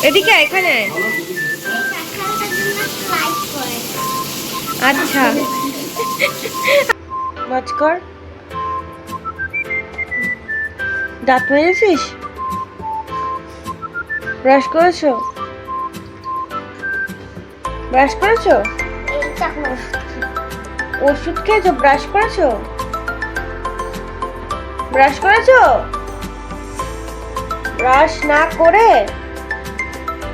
এদিকে এখানে। আচ্ছা মাছ কর। দাঁত মেরেছিস? ব্রাশ করেছো? ব্রাশ করেছো? ওষুধ খেয়েছো? ব্রাশ করেছো? ব্রাশ করেছো? ব্রাশ না করে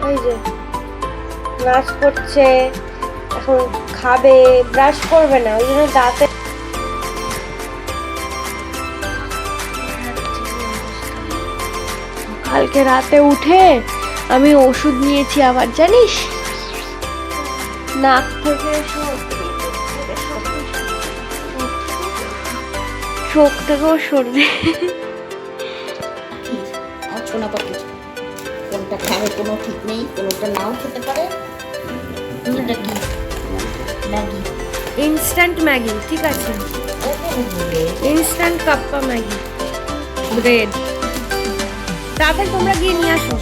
এই যে নাচ করছে, এখন খাবে, ব্রাশ করবে না, ওই জন্য দাঁতে। কালকে রাতে উঠে আমি ওষুধ নিয়েছি আবার, জানিস? নাক থেকে চোখ থেকেও সর্দি। শোনা পাখি কোনটা খাবে কোনো ঠিক নেই, কোনোটা নাও খেতে পারে। এটা কি? ম্যাগি, ইনস্ট্যান্ট ম্যাগি, ঠিক আছে? Instant kappa Maggi, bread. তাড়াতাড়ি তোমরা গিয়ে নিয়ে আসো।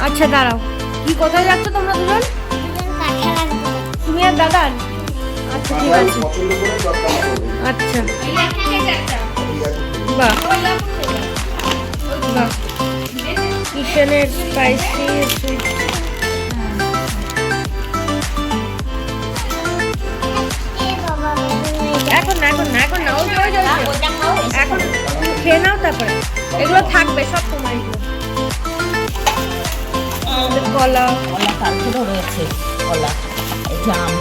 আচ্ছা দাঁড়াও, কি কোথায় যাচ্ছ তোমরা দুজন? তুমি আর দাদান? আচ্ছা ঠিক আছে। আচ্ছা বাহ বাহ, কিচেনের স্পাইসি সুইট। এখন না, এখন না, এখন না, ওই ওই এখন খেয়ে নাও, তারপরে এগুলো থাকবে সব তোমার। এগুলো কলা, কলা কালকেও রয়েছে, কলা, জাম,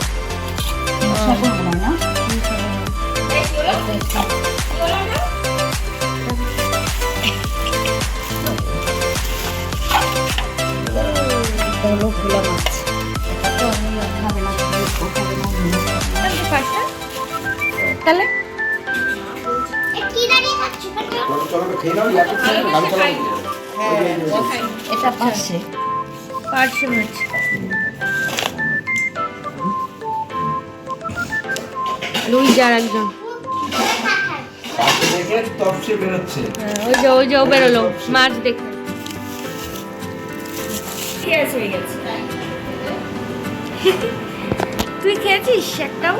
না হলো ভোলা মাছ। এটা তো আমি খাবে না, তাহলে এটা পাশে পার্শে মাছ। ওই যার একজন, ওই যে ওই যে ও বেরোলো মাছ দেখে। তুই খেয়েছিস একটাও?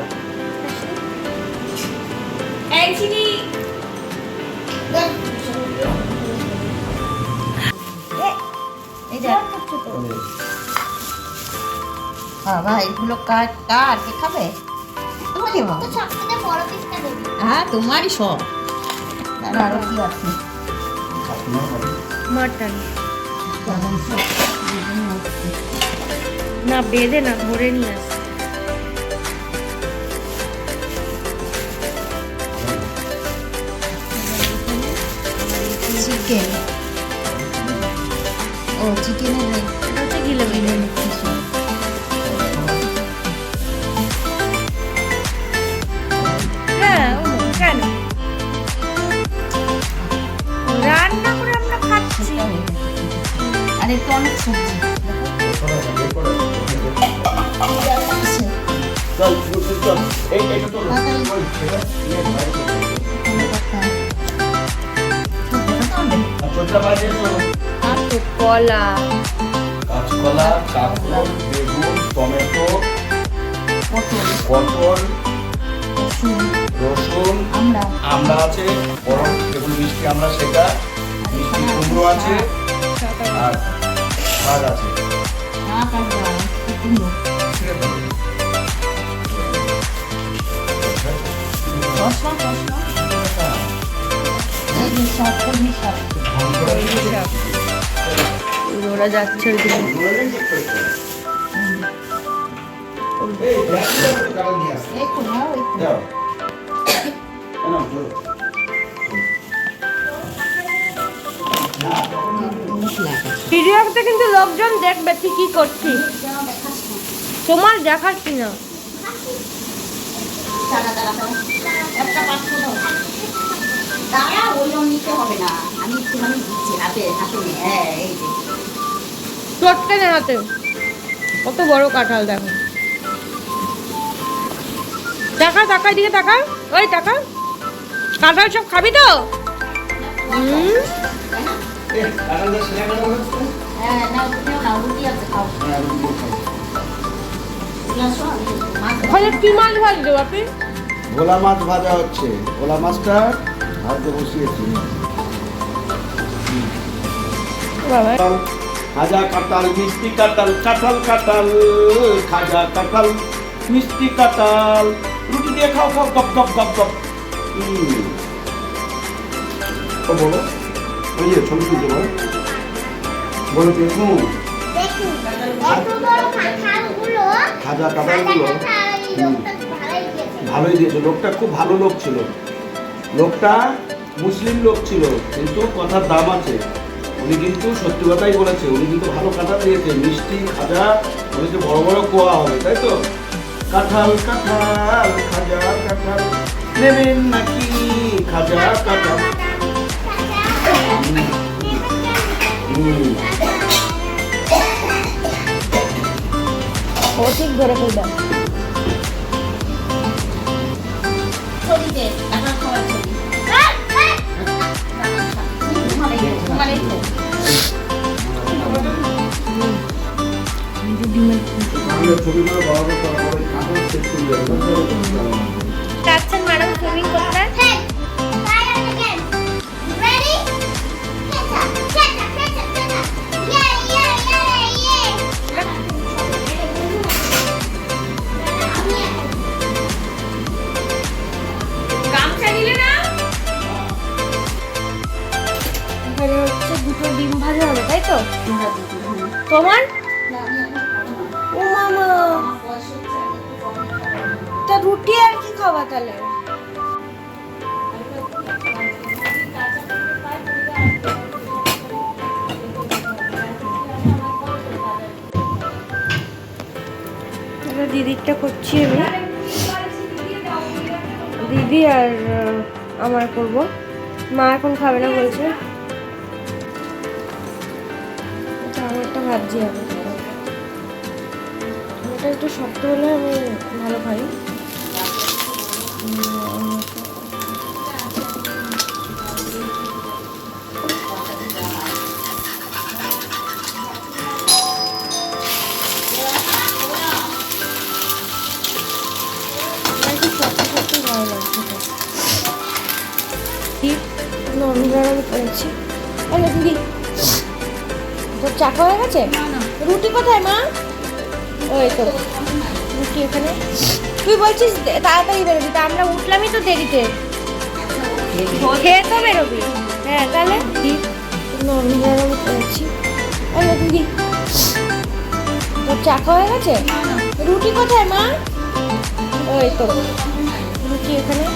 বাবা এগুলো কার কার কে খাবে? হ্যাঁ তোমারই সব। আরো কি আছে? মটন না, বেঁধে না, ধরে নিয়ে আসে। চিকেন, ও চিকেনের ওটা গিলে বেঁধে হ্যাঁ, কেন রান্না করে আমরা খাচ্ছি? আর একটু অনেক সবজি কলা, কাঁচকলা, কাঁকরোল, বেগুন, টমেটো, পটল, রসুন, আমড়া আছে, বরং বেগুন মিষ্টি আমড়া, সেটা মিষ্টি কুমড়ো আছে, আর শাক আছে। ওরা যাচ্ছে ভিডিওতে, কিন্তু লোকজন দেখবে তুই কি করছিস। তোমার দেখাচ্ছি না। দাঁড়া, ওইরকম নিতে হবে না, আমি একটুখানি দিচ্ছি হাতে হাতে নিয়ে। হ্যাঁ এই যে চটকে নে হাতে, কত বড় কাঁঠাল দেখো। টাকা টাকা, দিকে টাকা, ওই টাকা। কাঁঠাল সব খাবি তো? কাঁঠালটা সেরা কাঁঠাল হচ্ছে? হ্যাঁ নাও তুমিও নাও, রুটি আছে খাও। হ্যাঁ, রুটি খাও। নিয়ে আসো, আমি মাছ ওখানে কি মাছ ভাজবে বাপি? ভোলা মাছ ভাজা হচ্ছে, ভোলা মাছটা ভাজতে বসিয়েছি। বাবা খাজা কাঁঠাল, মিষ্টি কাঁঠাল, কাঁঠাল কাঁঠাল, খাজা কাঁঠাল, মিষ্টি কাঁঠাল, রুটি দিয়ে খাও খাও, গপ গপ গপ গপ। ও বলো, ওই যে ছবি তুলতে বলো, বলো দেখুন দেখুন এত বড় কাঁঠালগুলো খাজা কাঁঠালগুলো ভালোই দিয়েছে। লোকটা খুব ভালো লোক ছিল, লোকটা মুসলিম লোক ছিল, কিন্তু কথার দাম আছে। উনি কিন্তু সত্যি কথাই বলেছে, উনি কিন্তু ভালো কাঁঠাল দিয়েছে, মিষ্টি খাজা বলেছে, বড় বড় কোয়া হবে, তাই তো? কাঁঠাল কাঁঠাল, খাজা কাঁঠাল, নেবেন নাকি খাজা কাঁঠাল? ও ঠিক ধরে ফেলবে। ছবি দে, কাঁঠাল খাওয়ার ছবি। তোমার এই তো। ছবিগুলো বড় বড় করা হবে, কাঁঠাল শেষ করে যাবে। চাচ্ছেন ম্যাডাম সুইমিং করতে? এখানে হচ্ছে দুটো ডিম ভাজা হবে, তাই তো? তোমার? ও মামা, তা রুটি আর কি খাবা তাহলে? দিদিরটা করছি আমি, দিদি আর আমার করব। মা এখন খাবে না বলছে, আমারটা ভাবছি আমি। এটা একটু শক্ত হলে আমি ভালো খাই। করেছি। আরে দিদি, তোর চাকা হয়ে গেছে? রুটি কোথায় মা? ওই তো রুটি এখানে। তুই বলছিস তাড়াতাড়ি বেরোবি, তা আমরা উঠলামই তো দেরিতে, খেয়ে তো বেরোবি। হ্যাঁ তাহলে নরম করেছি। আরে দিদি, তোর চাকা হয়ে গেছে? রুটি কোথায় মা? ওই তো রুটি এখানে।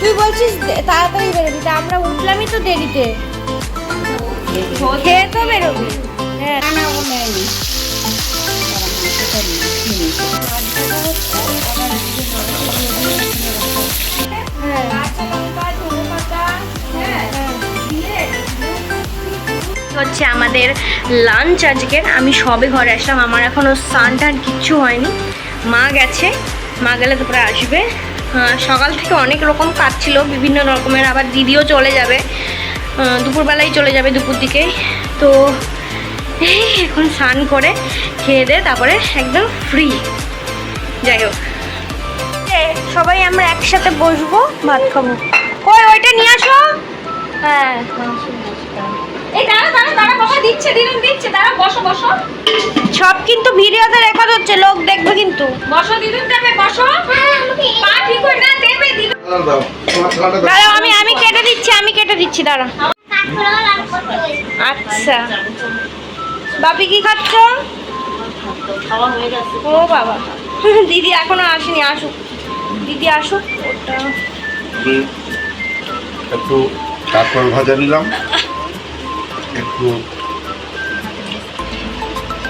তুই বলছিস তাড়াতাড়ি বেরোবি, তা আমরা উঠলামই তো দেরিতে, খেয়ে তো বেরোবি। হ্যাঁ হচ্ছে আমাদের লাঞ্চ আজকের। আমি সবে ঘরে আসলাম, আমার এখনো স্নান টান কিচ্ছু হয়নি। মা গেছে, মা গেলে তারপরে আসবে। সকাল থেকে অনেক রকম কাজ ছিল বিভিন্ন রকমের, আবার দিদিও চলে যাবে, দুপুরবেলায় চলে যাবে, দুপুর দিকে। তো এখন স্নান করে খেয়ে দিয়ে তারপরে একদম ফ্রি। যাই হোক, সবাই আমরা একসাথে বসবো, ভাত খাবো। কই ওইটা নিয়ে আসো। হ্যাঁ এই দাঁড়া দাঁড়া দাঁড়া, বাবা দিচ্ছে, দিলুম দিচ্ছে, দাঁড়া বসো বসো। সব কিন্তু ভিডিওতে রেকর্ড হচ্ছে, লোক দেখবে কিন্তু। বসো দিলুম, দেবে বসো। পা ঠিক করে না দেবে দিলুম। দাঁড়াও, আমি কেটে দিচ্ছি, দাঁড়া। আচ্ছা বাপি কি খাচ্ছ? খাওয়া হয়ে গেছে। ও বাবা, দিদি এখনো আসেনি, আসুক, দিদি আসুক। ওটা একটু কাঁকরোল ভাজা নিলাম, একটু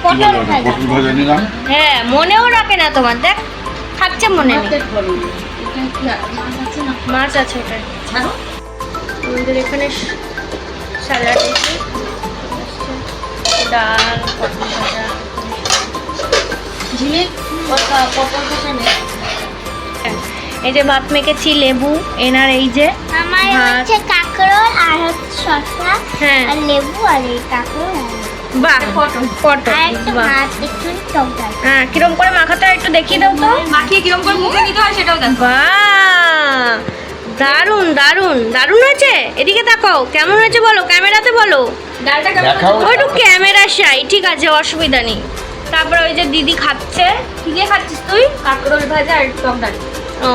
পটল পটল ভাজা নিলাম। হ্যাঁ মনেও রাখে না তোমার, দেখ খাচ্ছে মনে নেই। মাছ আছে ওটা ছাড়ো। আমাদের এখানে স্যালাড আছে, ডাল, পটল ভাজা, ঝিলিক পটল ভাজা নেই। এই যে ভাত মেখেছি, লেবু এনার, এই যে আমার ভাত। হচ্ছে কাঁকরোল আর হচ্ছে শসা হ্যাঁ। আর লেবু আর এই কাঁকরোল আর বাহ, পটল আর একটা বাহ। ভাত একটু টক ডাল। হ্যাঁ, কিরম করে মাখাতে হয় একটু দেখিয়ে দাও তো। মাখিয়ে কিরম করে মুখে নিতে হয় সেটাও দেখো। বাহ, দারুণ দারুণ দারুণ হয়েছে। এদিকে তাকাও, কেমন হয়েছে বলো, ক্যামেরাতে বলো। ডালটা কেমন দেখাও। ও একটু ক্যামেরা শাই, ঠিক আছে, অসুবিধা নেই। তারপরে ওই যে দিদি খাচ্ছে। কি দিয়ে খাচ্ছিস তুই? কাঁকরোল ভাজা আর টক ডাল। ও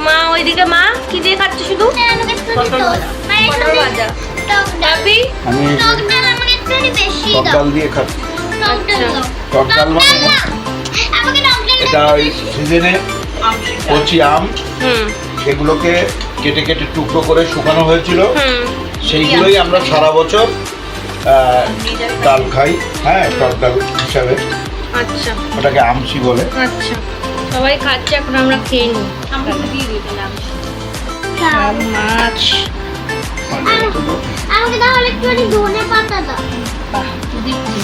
মা, ওইদিকে মা কি দিয়ে খাচ্ছে শুধু? আমাকে একটু পটল ভাজা। পটল ভাজা। টক ডাল। বাপি? আমি টক ডাল আমাকে একটু বেশি টক দাও। ডাল দিয়ে খাচ্ছি। টক ডাল আচ্ছা। দাও। টক ডাল মানে দাও। আমাকে টক ডাল এটা ওই সিজনে কচি আম হুম সেগুলোকে কেটে কেটে টুকরো করে শুকানো হয়েছিল, হুম। সেইগুলোই আমরা সারা বছর ডাল খাই। হ্যাঁ, টক ডাল হিসাবে আচ্ছা ওটাকে আমসি বলে। আচ্ছা, সবাই খাচ্ছে, এখন আমরা খেয়ে নিই। আমরা একটু দিয়ে দিই তাহলে আমি। দাও। মাছ। আমাকে তাহলে একটু ধনে পাতা দাও। বাহ, দিচ্ছি।